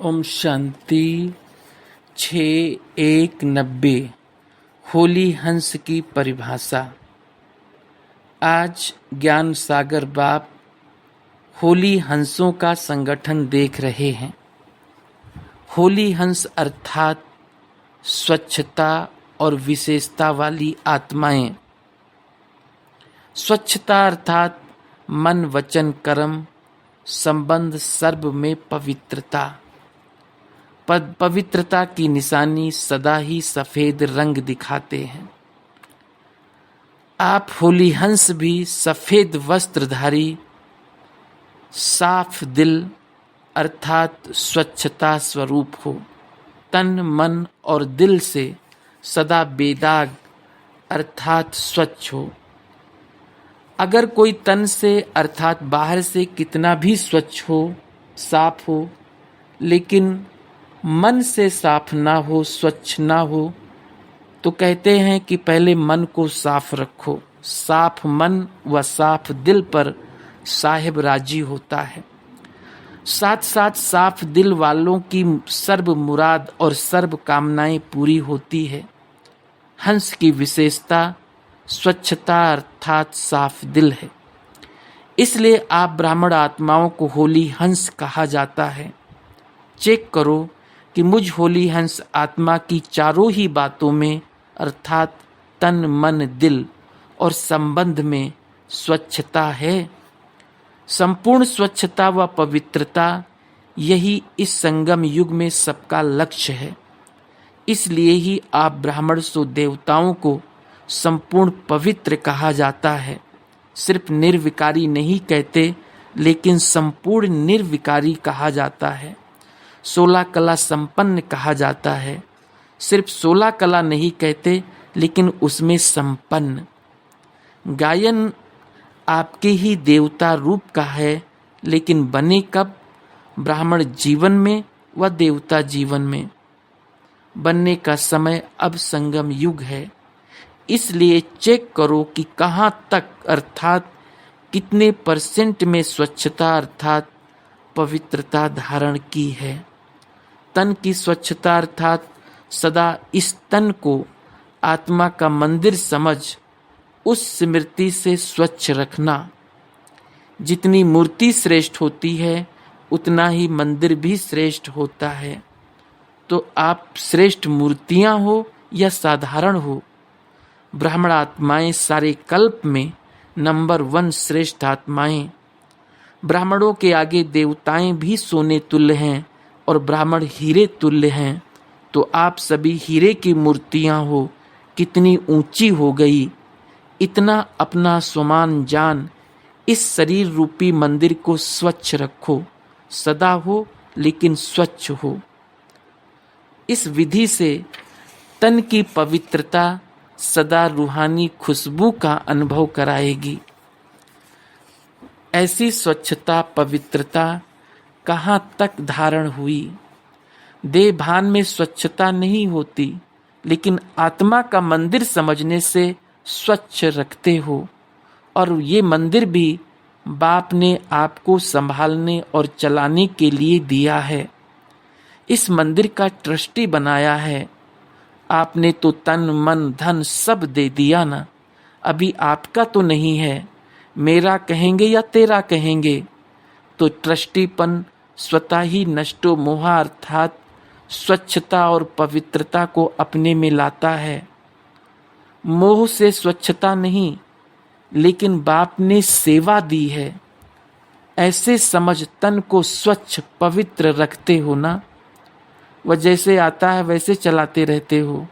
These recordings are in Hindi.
ओम शांति 6:1:90 होली हंस की परिभाषा। आज ज्ञान सागर बाप होली हंसों का संगठन देख रहे हैं। होली हंस अर्थात स्वच्छता और विशेषता वाली आत्माएं। स्वच्छता अर्थात मन वचन कर्म संबंध सर्व में पवित्रता। पवित्रता की निशानी सदा ही सफेद रंग दिखाते हैं। आप होली हंस भी सफेद वस्त्रधारी साफ दिल अर्थात स्वच्छता स्वरूप हो। तन मन और दिल से सदा बेदाग अर्थात स्वच्छ हो। अगर कोई तन से अर्थात बाहर से कितना भी स्वच्छ हो साफ हो, लेकिन मन से साफ ना हो स्वच्छ ना हो, तो कहते हैं कि पहले मन को साफ रखो। साफ मन व साफ दिल पर साहिब राजी होता है। साथ साथ साफ दिल वालों की सर्व मुराद और सर्व कामनाएं पूरी होती है। हंस की विशेषता स्वच्छता अर्थात साफ दिल है। इसलिए आप ब्राह्मण आत्माओं को होली हंस कहा जाता है। चेक करो कि मुझ होली हंस आत्मा की चारों ही बातों में अर्थात तन मन दिल और संबंध में स्वच्छता है। संपूर्ण स्वच्छता व पवित्रता यही इस संगम युग में सबका लक्ष्य है। इसलिए ही आप ब्राह्मण सो देवताओं को संपूर्ण पवित्र कहा जाता है। सिर्फ निर्विकारी नहीं कहते, लेकिन संपूर्ण निर्विकारी कहा जाता है। 16 कला संपन्न कहा जाता है। सिर्फ 16 कला नहीं कहते, लेकिन उसमें संपन्न। गायन आपके ही देवता रूप का है, लेकिन बने कब? ब्राह्मण जीवन में व देवता जीवन में। बनने का समय अब संगम युग है। इसलिए चेक करो कि कहाँ तक अर्थात कितने % में स्वच्छता अर्थात पवित्रता धारण की है। तन की स्वच्छता अर्थात सदा इस तन को आत्मा का मंदिर समझ उस स्मृति से स्वच्छ रखना। जितनी मूर्ति श्रेष्ठ होती है, उतना ही मंदिर भी श्रेष्ठ होता है। तो आप श्रेष्ठ मूर्तियां हो या साधारण हो, ब्राह्मण आत्माएं सारे कल्प में नंबर 1 श्रेष्ठ आत्माएं। ब्राह्मणों के आगे देवताएं भी सोने तुल्य हैं और ब्राह्मण हीरे तुल्य हैं। तो आप सभी हीरे की मूर्तियां हो। कितनी ऊंची हो गई। इतना अपना स्वमान जान इस शरीर रूपी मंदिर को स्वच्छ रखो। सदा हो लेकिन स्वच्छ हो। इस विधि से तन की पवित्रता सदा रूहानी खुशबू का अनुभव कराएगी। ऐसी स्वच्छता पवित्रता कहाँ तक धारण हुई? देह भान में स्वच्छता नहीं होती, लेकिन आत्मा का मंदिर समझने से स्वच्छ रखते हो। और ये मंदिर भी बाप ने आपको संभालने और चलाने के लिए दिया है। इस मंदिर का ट्रस्टी बनाया है। आपने तो तन मन धन सब दे दिया ना। अभी आपका तो नहीं है। मेरा कहेंगे या तेरा कहेंगे? तो ट्रस्टीपन स्वतः ही नष्टो मोहा अर्थात स्वच्छता और पवित्रता को अपने में लाता है। मोह से स्वच्छता नहीं, लेकिन बाप ने सेवा दी है। ऐसे समझ तन को स्वच्छ पवित्र रखते हो ना। वह जैसे आता है वैसे चलाते रहते हो।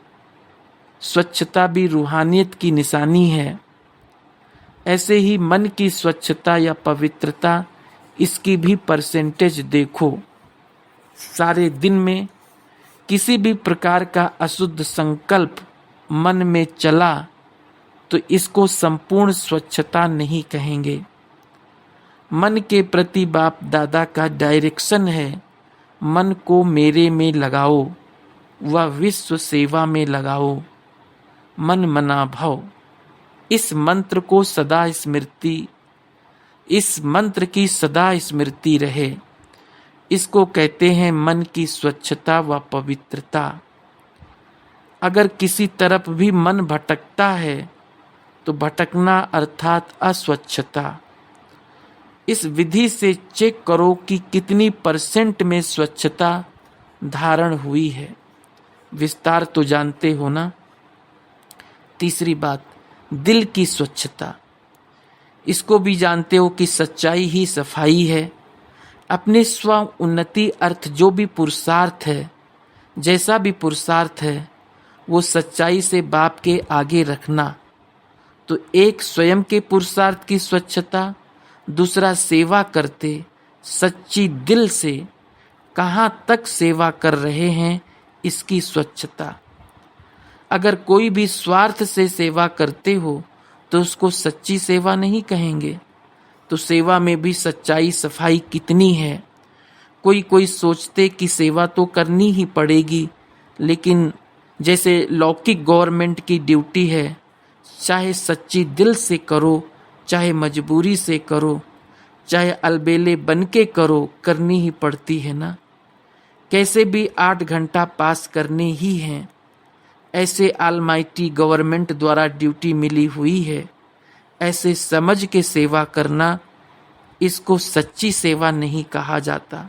स्वच्छता भी रूहानियत की निशानी है। ऐसे ही मन की स्वच्छता या पवित्रता, इसकी भी % देखो। सारे दिन में किसी भी प्रकार का अशुद्ध संकल्प मन में चला तो इसको संपूर्ण स्वच्छता नहीं कहेंगे। मन के प्रति बाप दादा का डायरेक्शन है, मन को मेरे में लगाओ व विश्व सेवा में लगाओ। मन मना भव। इस मंत्र को सदा स्मृति, इस मंत्र की सदा स्मृति रहे। इसको कहते हैं मन की स्वच्छता व पवित्रता। अगर किसी तरफ भी मन भटकता है तो भटकना अर्थात अस्वच्छता। इस विधि से चेक करो कि कितनी % में स्वच्छता धारण हुई है। विस्तार तो जानते हो ना। तीसरी बात, दिल की स्वच्छता। इसको भी जानते हो कि सच्चाई ही सफाई है। अपने स्व उन्नति अर्थ जो भी पुरुषार्थ है, जैसा भी पुरुषार्थ है, वो सच्चाई से बाप के आगे रखना। तो एक स्वयं के पुरुषार्थ की स्वच्छता, दूसरा सेवा करते सच्ची दिल से कहाँ तक सेवा कर रहे हैं इसकी स्वच्छता। अगर कोई भी स्वार्थ से सेवा करते हो तो उसको सच्ची सेवा नहीं कहेंगे। तो सेवा में भी सच्चाई सफाई कितनी है। कोई कोई सोचते कि सेवा तो करनी ही पड़ेगी, लेकिन जैसे लौकिक गवर्नमेंट की ड्यूटी है, चाहे सच्ची दिल से करो, चाहे मजबूरी से करो, चाहे अलबेले बन के करो, करनी ही पड़ती है ना। कैसे भी 8 घंटा पास करने ही हैं। ऐसे ऑलमाइटी गवर्नमेंट द्वारा ड्यूटी मिली हुई है, ऐसे समझ के सेवा करना, इसको सच्ची सेवा नहीं कहा जाता।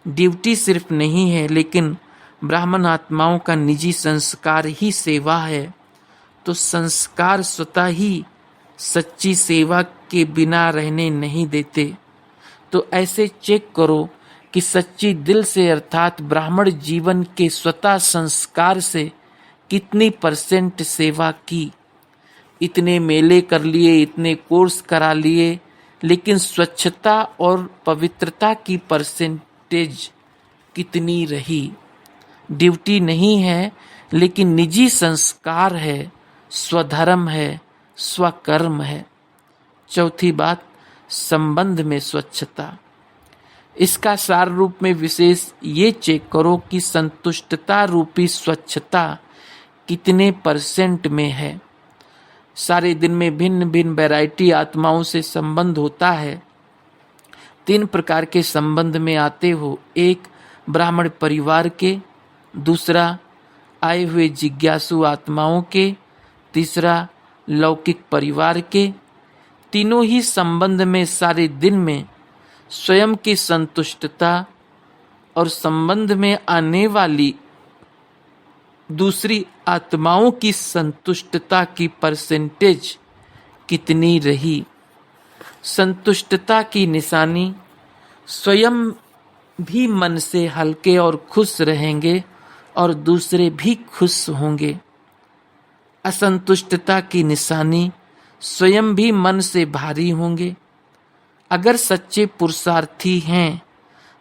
ड्यूटी सिर्फ नहीं है, लेकिन ब्राह्मण आत्माओं का निजी संस्कार ही सेवा है। तो संस्कार स्वतः ही सच्ची सेवा के बिना रहने नहीं देते। तो ऐसे चेक करो कि सच्ची दिल से अर्थात ब्राह्मण जीवन के स्वतः संस्कार से कितनी % सेवा की। इतने मेले कर लिए, इतने कोर्स करा लिए, लेकिन स्वच्छता और पवित्रता की % कितनी रही। ड्यूटी नहीं है, लेकिन निजी संस्कार है, स्वधर्म है, स्वकर्म है। चौथी बात, संबंध में स्वच्छता। इसका सार रूप में विशेष ये चेक करो कि संतुष्टता रूपी स्वच्छता कितने % में है। सारे दिन में भिन्न भिन्न वैरायटी आत्माओं से संबंध होता है। 3 प्रकार के संबंध में आते हो। एक ब्राह्मण परिवार के, दूसरा आए हुए जिज्ञासु आत्माओं के, तीसरा लौकिक परिवार के। तीनों ही संबंध में सारे दिन में स्वयं की संतुष्टता और संबंध में आने वाली दूसरी आत्माओं की संतुष्टता की % कितनी रही। संतुष्टता की निशानी, स्वयं भी मन से हल्के और खुश रहेंगे और दूसरे भी खुश होंगे। असंतुष्टता की निशानी, स्वयं भी मन से भारी होंगे। अगर सच्चे पुरुषार्थी हैं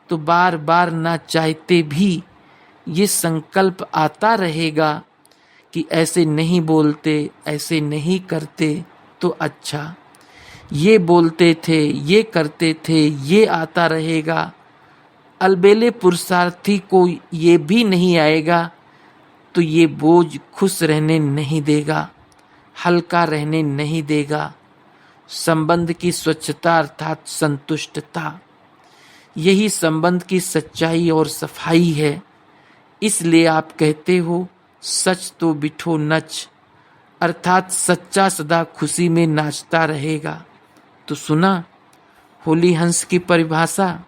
तो बार बार ना चाहते भी ये संकल्प आता रहेगा कि ऐसे नहीं बोलते, ऐसे नहीं करते तो अच्छा। ये बोलते थे, ये करते थे, ये आता रहेगा। अलबेले पुरुषार्थी को ये भी नहीं आएगा तो ये बोझ खुश रहने नहीं देगा, हल्का रहने नहीं देगा। संबंध की स्वच्छता अर्थात संतुष्टता, यही संबंध की सच्चाई और सफाई है। इसलिए आप कहते हो सच तो बिठो नच, अर्थात सच्चा सदा खुशी में नाचता रहेगा। तो सुना होली हंस की परिभाषा।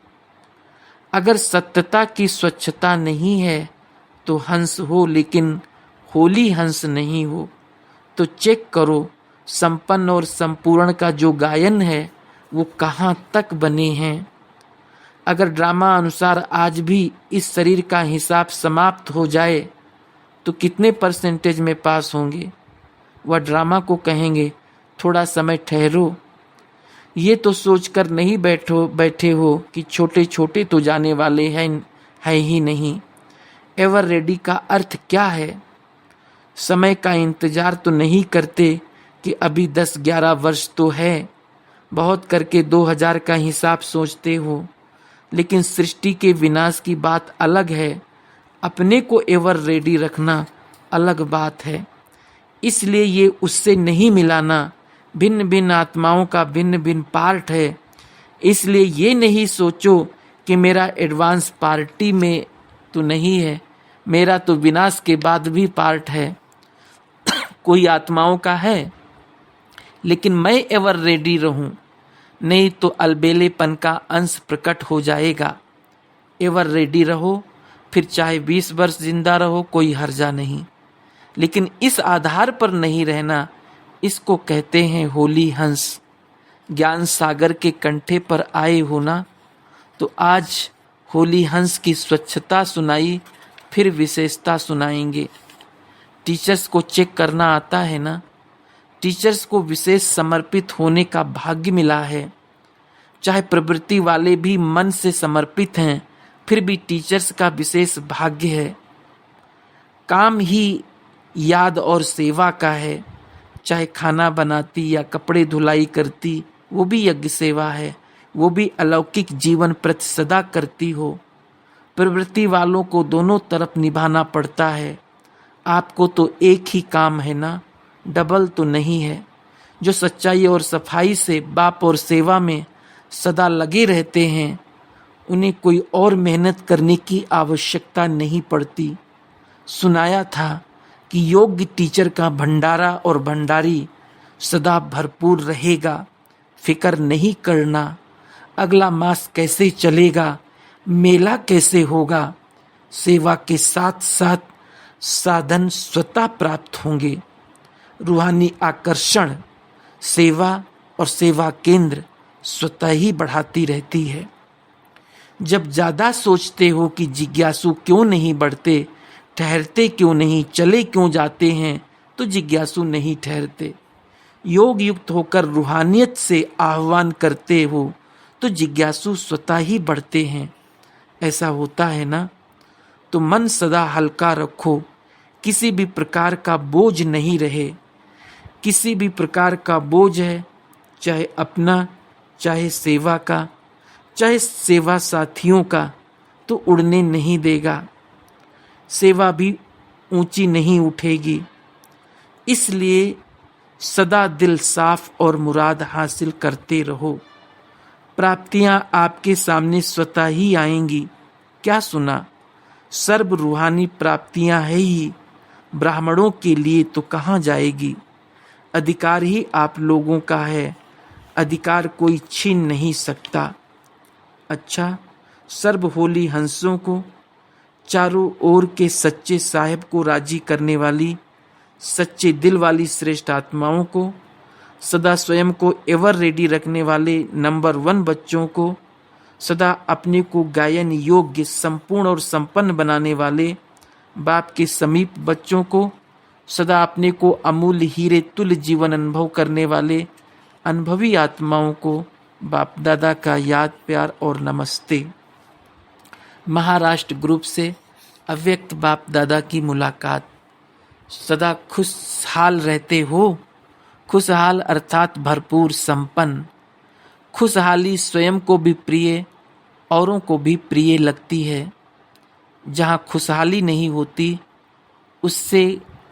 अगर सत्यता की स्वच्छता नहीं है तो हंस हो, लेकिन होली हंस नहीं हो। तो चेक करो संपन्न और संपूर्ण का जो गायन है वो कहाँ तक बने हैं। अगर ड्रामा अनुसार आज भी इस शरीर का हिसाब समाप्त हो जाए तो कितने % में पास होंगे। वह ड्रामा को कहेंगे थोड़ा समय ठहरो। ये तो सोचकर नहीं बैठे हो कि छोटे छोटे तो जाने वाले हैं ही नहीं। एवर रेडी का अर्थ क्या है। समय का इंतजार तो नहीं करते कि अभी 10-11 वर्ष तो है, बहुत करके 2000 का हिसाब सोचते हो। लेकिन सृष्टि के विनाश की बात अलग है, अपने को एवर रेडी रखना अलग बात है। इसलिए ये उससे नहीं मिलाना। भिन्न भिन्न आत्माओं का भिन्न भिन्न पार्ट है। इसलिए ये नहीं सोचो कि मेरा एडवांस पार्टी में तो नहीं है, मेरा तो विनाश के बाद भी पार्ट है। कोई आत्माओं का है, लेकिन मैं एवर रेडी रहूं, नहीं तो अलबेलेपन का अंश प्रकट हो जाएगा। एवर रेडी रहो, फिर चाहे 20 वर्ष जिंदा रहो, कोई हर्जा नहीं। लेकिन इस आधार पर नहीं रहना, इसको कहते हैं होली हंस। ज्ञान सागर के कंठे पर आए हो ना, तो आज होली हंस की स्वच्छता सुनाई, फिर विशेषता सुनाएंगे। टीचर्स को चेक करना आता है ना, टीचर्स को विशेष समर्पित होने का भाग्य मिला है। चाहे प्रवृत्ति वाले भी मन से समर्पित हैं, फिर भी टीचर्स का विशेष भाग्य है। काम ही याद और सेवा का है, चाहे खाना बनाती या कपड़े धुलाई करती, वो भी यज्ञ सेवा है, वो भी अलौकिक जीवन प्रति सदा करती हो। प्रवृत्ति वालों को दोनों तरफ निभाना पड़ता है। आपको तो एक ही काम है ना, डबल तो नहीं है। जो सच्चाई और सफाई से बाप और सेवा में सदा लगे रहते हैं, उन्हें कोई और मेहनत करने की आवश्यकता नहीं पड़ती। सुनाया था कि योग्य टीचर का भंडारा और भंडारी सदा भरपूर रहेगा। फिक्र नहीं करना, अगला मास कैसे चलेगा, मेला कैसे होगा। सेवा के साथ साथ साधन स्वतः प्राप्त होंगे। रूहानी आकर्षण सेवा और सेवा केंद्र स्वतः ही बढ़ाती रहती है। जब ज़्यादा सोचते हो कि जिज्ञासु क्यों नहीं बढ़ते, ठहरते क्यों नहीं, चले क्यों जाते हैं, तो जिज्ञासु नहीं ठहरते। योग युक्त होकर रूहानियत से आह्वान करते हो तो जिज्ञासु स्वतः ही बढ़ते हैं। ऐसा होता है ना। तो मन सदा हल्का रखो, किसी भी प्रकार का बोझ नहीं रहे। किसी भी प्रकार का बोझ है, चाहे अपना, चाहे सेवा का, चाहे सेवा साथियों का, तो उड़ने नहीं देगा। सेवा भी ऊंची नहीं उठेगी। इसलिए सदा दिल साफ और मुराद हासिल करते रहो। प्राप्तियां आपके सामने स्वतः ही आएंगी। क्या सुना, सर्व रूहानी प्राप्तियां है ही, ब्राह्मणों के लिए तो कहाँ जाएगी। अधिकार ही आप लोगों का है, अधिकार कोई छीन नहीं सकता। अच्छा, सर्व होली हंसों को, चारों ओर के सच्चे साहिब को राजी करने वाली, सच्चे दिल वाली श्रेष्ठ आत्माओं को, सदा स्वयं को एवर रेडी रखने वाले नंबर 1 बच्चों को, सदा अपने को गायन योग्य संपूर्ण और संपन्न बनाने वाले बाप के समीप बच्चों को, सदा अपने को अमूल्य हीरे तुल्य जीवन अनुभव करने वाले अनुभवी आत्माओं को बाप दादा का याद प्यार और नमस्ते। महाराष्ट्र ग्रुप से अव्यक्त बाप दादा की मुलाकात। सदा खुशहाल रहते हो। खुशहाल अर्थात भरपूर संपन्न। खुशहाली स्वयं को भी प्रिय, औरों को भी प्रिय लगती है। जहाँ खुशहाली नहीं होती उससे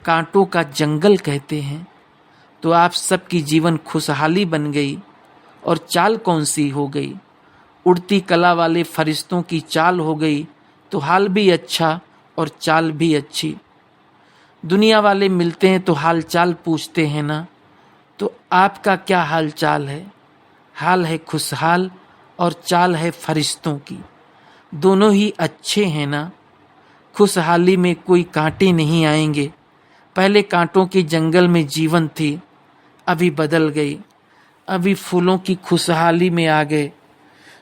कांटों का जंगल कहते हैं। तो आप सबकी जीवन खुशहाली बन गई और चाल कौन सी हो गई, उड़ती कला वाले फरिश्तों की चाल हो गई। तो हाल भी अच्छा और चाल भी अच्छी। दुनिया वाले मिलते हैं तो हाल चाल पूछते हैं ना, तो आपका क्या हाल चाल है। हाल है खुशहाल और चाल है फरिश्तों की। दोनों ही अच्छे हैं ना। खुशहाली में कोई कांटे नहीं आएंगे। पहले कांटों के जंगल में जीवन थी, अभी बदल गई। अभी फूलों की खुशहाली में आ गए।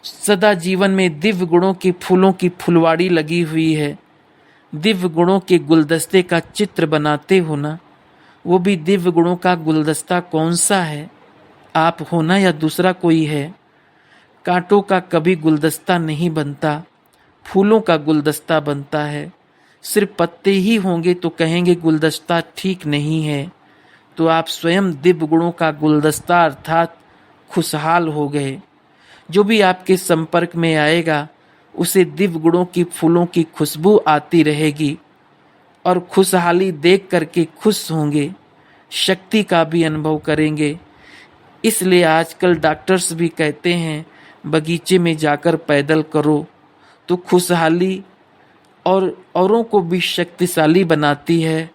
सदा जीवन में दिव्य गुणों के फूलों की फुलवाड़ी लगी हुई है। दिव्य गुणों के गुलदस्ते का चित्र बनाते हो ना, वो भी दिव्य गुणों का गुलदस्ता कौन सा है, आप हो ना या दूसरा कोई है। कांटों का कभी गुलदस्ता नहीं बनता, फूलों का गुलदस्ता बनता है। सिर्फ पत्ते ही होंगे तो कहेंगे गुलदस्ता ठीक नहीं है। तो आप स्वयं दिव्य गुणों का गुलदस्ता अर्थात खुशहाल हो गए। जो भी आपके संपर्क में आएगा उसे दिव्य गुणों की फूलों की खुशबू आती रहेगी और खुशहाली देख करके खुश होंगे, शक्ति का भी अनुभव करेंगे। इसलिए आजकल डॉक्टर्स भी कहते हैं बगीचे में जाकर पैदल करो, तो खुशहाली और औरों को भी शक्तिशाली बनाती है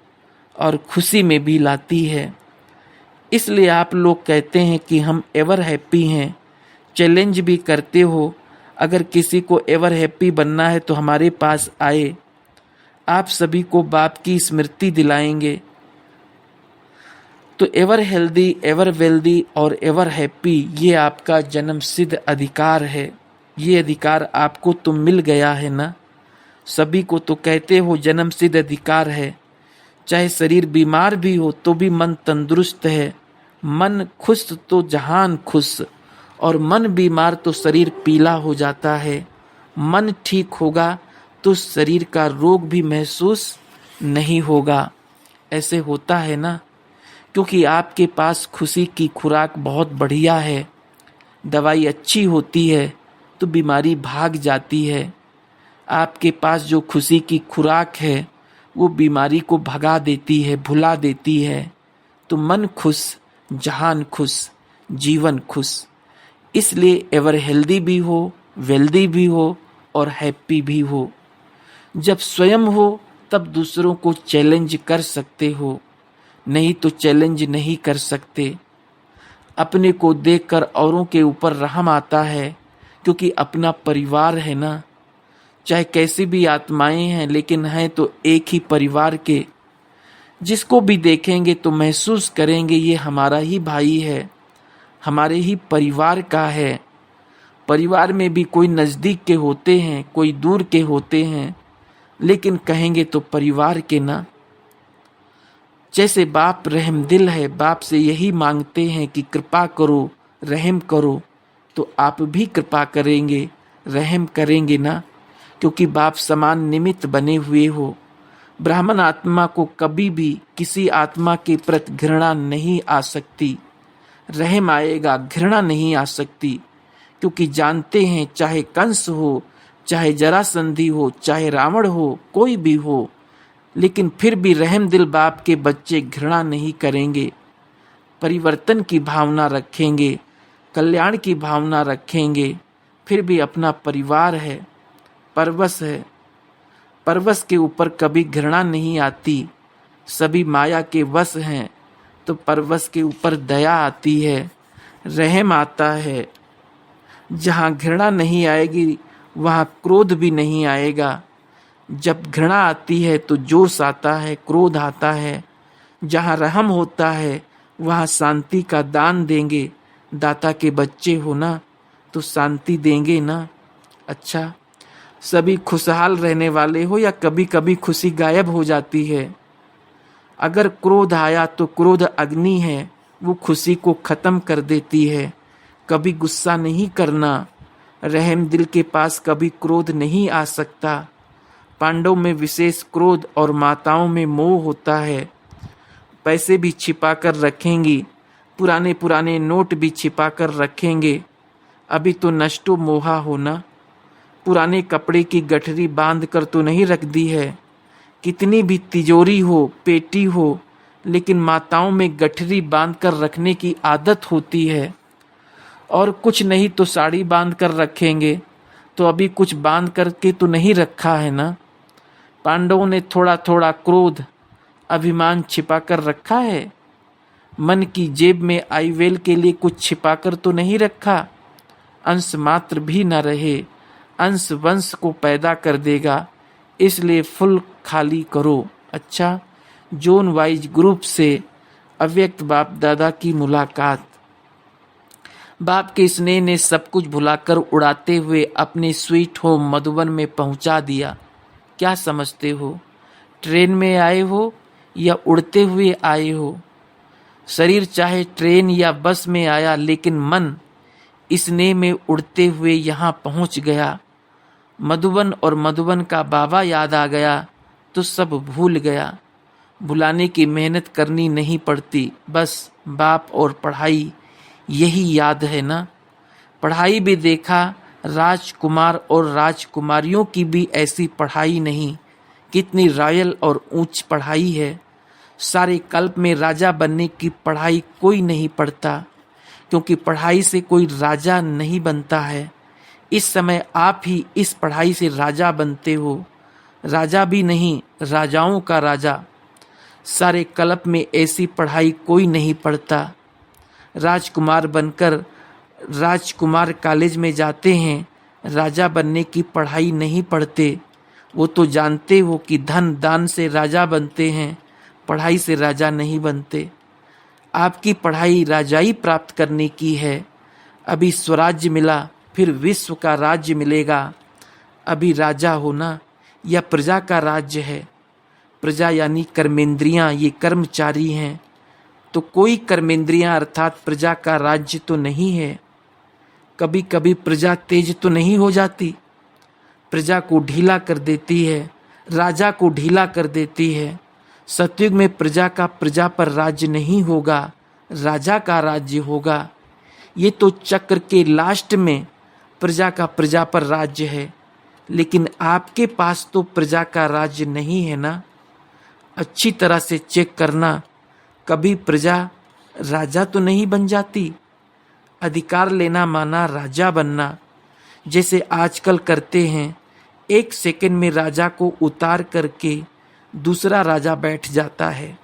और खुशी में भी लाती है। इसलिए आप लोग कहते हैं कि हम एवर हैप्पी हैं, चैलेंज भी करते हो। अगर किसी को एवर हैप्पी बनना है तो हमारे पास आए, आप सभी को बाप की स्मृति दिलाएंगे। तो एवर हेल्दी, एवर वेल्दी और एवर हैप्पी ये आपका जन्म सिद्ध अधिकार है। ये अधिकार आपको तो मिल गया है ना। सभी को तो कहते हो जन्म सिद्ध अधिकार है। चाहे शरीर बीमार भी हो तो भी मन तंदुरुस्त है। मन खुश तो जहान खुश, और मन बीमार तो शरीर पीला हो जाता है। मन ठीक होगा तो शरीर का रोग भी महसूस नहीं होगा। ऐसे होता है ना, क्योंकि आपके पास खुशी की खुराक बहुत बढ़िया है। दवाई अच्छी होती है तो बीमारी भाग जाती है। आपके पास जो खुशी की खुराक है वो बीमारी को भगा देती है, भुला देती है। तो मन खुश, जहान खुश, जीवन खुश। इसलिए एवर हेल्दी भी हो, वेल्दी भी हो और हैप्पी भी हो। जब स्वयं हो तब दूसरों को चैलेंज कर सकते हो, नहीं तो चैलेंज नहीं कर सकते। अपने को देखकर औरों के ऊपर रहम आता है, क्योंकि अपना परिवार है ना। चाहे कैसी भी आत्माएं हैं, लेकिन हैं तो एक ही परिवार के। जिसको भी देखेंगे तो महसूस करेंगे ये हमारा ही भाई है, हमारे ही परिवार का है। परिवार में भी कोई नज़दीक के होते हैं, कोई दूर के होते हैं, लेकिन कहेंगे तो परिवार के ना। जैसे बाप रहम दिल है, बाप से यही मांगते हैं कि कृपा करो, रहम करो, तो आप भी कृपा करेंगे, रहम करेंगे ना, क्योंकि बाप समान निमित्त बने हुए हो। ब्राह्मण आत्मा को कभी भी किसी आत्मा के प्रति घृणा नहीं आ सकती। रहम आएगा, घृणा नहीं आ सकती, क्योंकि जानते हैं चाहे कंस हो, चाहे जरासंधी हो, चाहे रावण हो, कोई भी हो, लेकिन फिर भी रहम दिल बाप के बच्चे घृणा नहीं करेंगे। परिवर्तन की भावना रखेंगे, कल्याण की भावना रखेंगे। फिर भी अपना परिवार है, परवश है। परवश के ऊपर कभी घृणा नहीं आती। सभी माया के वश हैं तो परवश के ऊपर दया आती है, रहम आता है। जहाँ घृणा नहीं आएगी वहाँ क्रोध भी नहीं आएगा। जब घृणा आती है तो जोश आता है, क्रोध आता है। जहाँ रहम होता है वहाँ शांति का दान देंगे। दाता के बच्चे हो ना तो शांति देंगे ना। अच्छा, सभी खुशहाल रहने वाले हो या कभी कभी खुशी गायब हो जाती है? अगर क्रोध आया तो क्रोध अग्नि है, वो खुशी को खत्म कर देती है। कभी गुस्सा नहीं करना। रहम दिल के पास कभी क्रोध नहीं आ सकता। पांडव में विशेष क्रोध और माताओं में मोह होता है। पैसे भी छिपा कर रखेंगी, पुराने पुराने नोट भी छिपा कर रखेंगे। अभी तो नष्टो मोहा होना। पुराने कपड़े की गठरी बांध कर तो नहीं रख दी है। कितनी भी तिजोरी हो, पेटी हो, लेकिन माताओं में गठरी बांध कर रखने की आदत होती है। और कुछ नहीं तो साड़ी बांध कर रखेंगे, तो अभी कुछ बांध करके तो नहीं रखा है ना। पांडवों ने थोड़ा थोड़ा क्रोध, अभिमान छिपा कर रखा है। मन की जेब में आईवेल के लिए कुछ छिपा कर तो नहीं रखा। अंश मात्र भी न रहे, अंश वंश को पैदा कर देगा, इसलिए फुल खाली करो। अच्छा, जोन वाइज ग्रुप से अव्यक्त बाप दादा की मुलाकात। बाप के स्नेह ने सब कुछ भुलाकर उड़ाते हुए अपने स्वीट होम मधुबन में पहुंचा दिया। क्या समझते हो? ट्रेन में आए हो या उड़ते हुए आए हो? शरीर चाहे ट्रेन या बस में आया, लेकिन मन स्नेह में उड़ते हुए यहाँ पहुंच गया। मधुबन और मधुबन का बाबा याद आ गया तो सब भूल गया। भुलाने की मेहनत करनी नहीं पड़ती, बस बाप और पढ़ाई यही याद है ना। पढ़ाई भी देखा, राजकुमार और राजकुमारियों की भी ऐसी पढ़ाई नहीं। कितनी रॉयल और ऊंच पढ़ाई है। सारे कल्प में राजा बनने की पढ़ाई कोई नहीं पढ़ता, क्योंकि पढ़ाई से कोई राजा नहीं बनता है। इस समय आप ही इस पढ़ाई से राजा बनते हो। राजा भी नहीं, राजाओं का राजा। सारे कल्प में ऐसी पढ़ाई कोई नहीं पढ़ता। राजकुमार बनकर राजकुमार कॉलेज में जाते हैं, राजा बनने की पढ़ाई नहीं पढ़ते। वो तो जानते हो कि धन दान से राजा बनते हैं, पढ़ाई से राजा नहीं बनते। आपकी पढ़ाई राजाई प्राप्त करने की है। अभी स्वराज्य मिला, फिर विश्व का राज्य मिलेगा। अभी राजा होना यह प्रजा का राज्य है। प्रजा यानी कर्मेंद्रियां, ये कर्मचारी हैं। तो कोई कर्मेंद्रियां अर्थात प्रजा का राज्य तो नहीं है। कभी कभी प्रजा तेज तो नहीं हो जाती, प्रजा को ढीला कर देती है, राजा को ढीला कर देती है। सतयुग में प्रजा का प्रजा पर राज्य नहीं होगा, राजा का राज्य होगा। ये तो चक्र के लास्ट में प्रजा का प्रजा पर राज्य है, लेकिन आपके पास तो प्रजा का राज्य नहीं है ना। अच्छी तरह से चेक करना, कभी प्रजा राजा तो नहीं बन जाती। अधिकार लेना माना राजा बनना, जैसे आजकल करते हैं। एक सेकंड में राजा को उतार करके दूसरा राजा बैठ जाता है,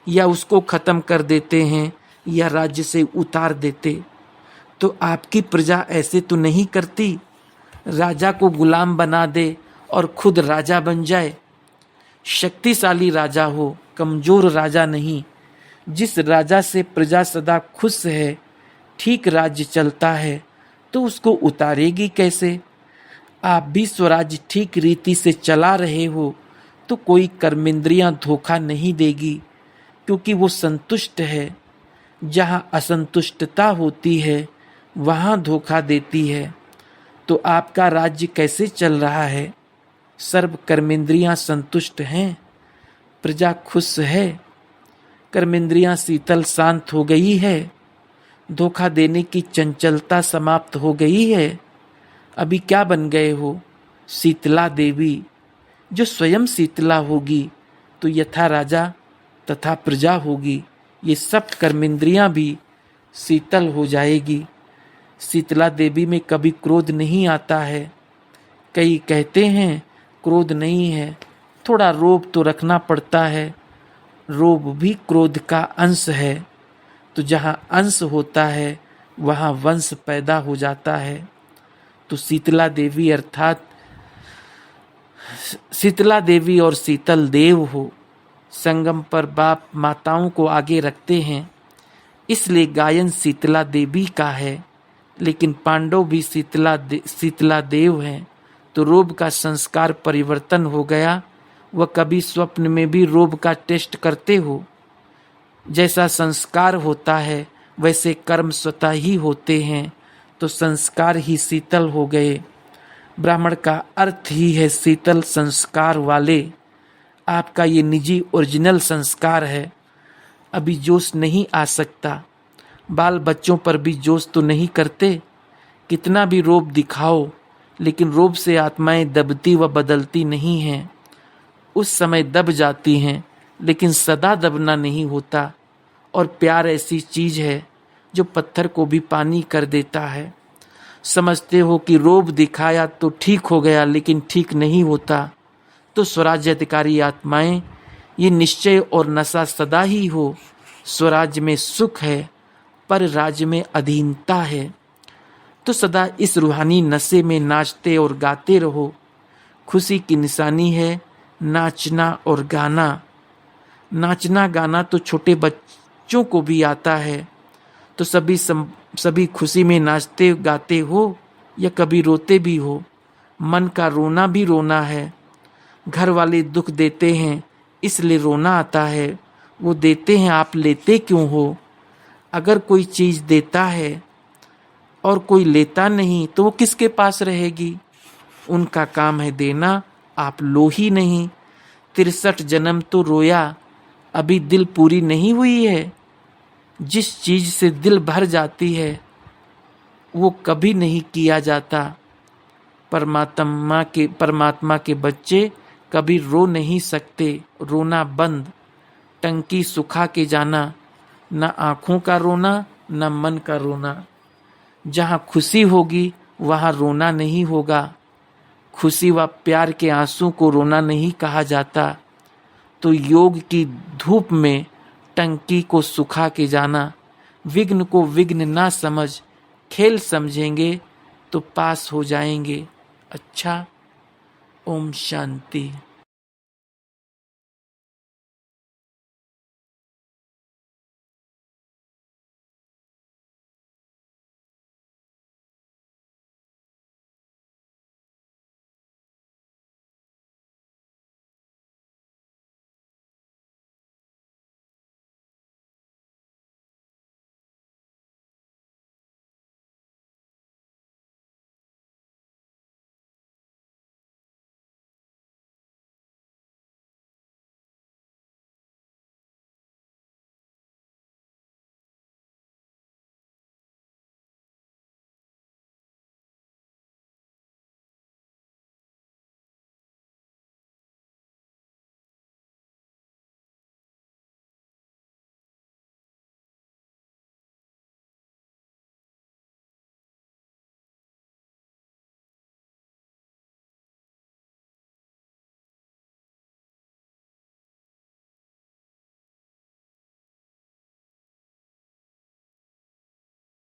या उसको खत्म कर देते हैं या राज्य से उतार देते। तो आपकी प्रजा ऐसे तो नहीं करती, राजा को गुलाम बना दे और खुद राजा बन जाए। शक्तिशाली राजा हो, कमजोर राजा नहीं। जिस राजा से प्रजा सदा खुश है, ठीक राज्य चलता है, तो उसको उतारेगी कैसे। आप भी स्वराज्य ठीक रीति से चला रहे हो तो कोई कर्मेंद्रियां धोखा नहीं देगी, क्योंकि वो संतुष्ट है। जहाँ असंतुष्टता होती है वहाँ धोखा देती है। तो आपका राज्य कैसे चल रहा है? सर्व कर्मेंद्रियां संतुष्ट हैं, प्रजा खुश है, कर्मेंद्रियां शीतल शांत हो गई है, धोखा देने की चंचलता समाप्त हो गई है। अभी क्या बन गए हो? शीतला देवी। जो स्वयं शीतला होगी तो यथा राजा तथा प्रजा होगी। ये सब कर्मेंद्रियां भी शीतल हो जाएगी। शीतला देवी में कभी क्रोध नहीं आता है। कई कहते हैं क्रोध नहीं है, थोड़ा रोब तो रखना पड़ता है। रोब भी क्रोध का अंश है। तो जहाँ अंश होता है वहाँ वंश पैदा हो जाता है। तो शीतला देवी अर्थात शीतला देवी और शीतल देव हो, संगम पर बाप माताओं को आगे रखते हैं, इसलिए गायन शीतला देवी का है। लेकिन पांडव भी शीतला देव हैं। तो रोब का संस्कार परिवर्तन हो गया। वह कभी स्वप्न में भी रोब का टेस्ट करते हो? जैसा संस्कार होता है वैसे कर्म स्वतः ही होते हैं, तो संस्कार ही शीतल हो गए। ब्राह्मण का अर्थ ही है शीतल संस्कार वाले। आपका ये निजी ओरिजिनल संस्कार है। अभी जोश नहीं आ सकता। बाल बच्चों पर भी जोश तो नहीं करते। कितना भी रोब दिखाओ, लेकिन रोब से आत्माएं दबती व बदलती नहीं हैं। उस समय दब जाती हैं, लेकिन सदा दबना नहीं होता। और प्यार ऐसी चीज है जो पत्थर को भी पानी कर देता है। समझते हो कि रोब दिखाया तो ठीक हो गया, लेकिन ठीक नहीं होता। तो स्वराज्य अधिकारी आत्माएं, ये निश्चय और नशा सदा ही हो। स्वराज्य में सुख है, पर राज्य में अधीनता है। तो सदा इस रूहानी नशे में नाचते और गाते रहो। खुशी की निशानी है नाचना और गाना। नाचना गाना तो छोटे बच्चों को भी आता है। तो सभी खुशी में नाचते गाते हो या कभी रोते भी हो। मन का रोना भी रोना है। घर वाले दुख देते हैं इसलिए रोना आता है। वो देते हैं, आप लेते क्यों हो? अगर कोई चीज देता है और कोई लेता नहीं तो वो किसके पास रहेगी? उनका काम है देना, आप लो ही नहीं। 63 जन्म तो रोया, अभी दिल पूरी नहीं हुई है। जिस चीज से दिल भर जाती है वो कभी नहीं किया जाता। परमात्मा के बच्चे कभी रो नहीं सकते। रोना बंद, टंकी सुखा के जाना। न आँखों का रोना, न मन का रोना। जहाँ खुशी होगी वहाँ रोना नहीं होगा। खुशी व प्यार के आंसू को रोना नहीं कहा जाता। तो योग की धूप में टंकी को सुखा के जाना। विघ्न को विघ्न ना समझ, खेल समझेंगे तो पास हो जाएंगे। अच्छा, ओम शांति।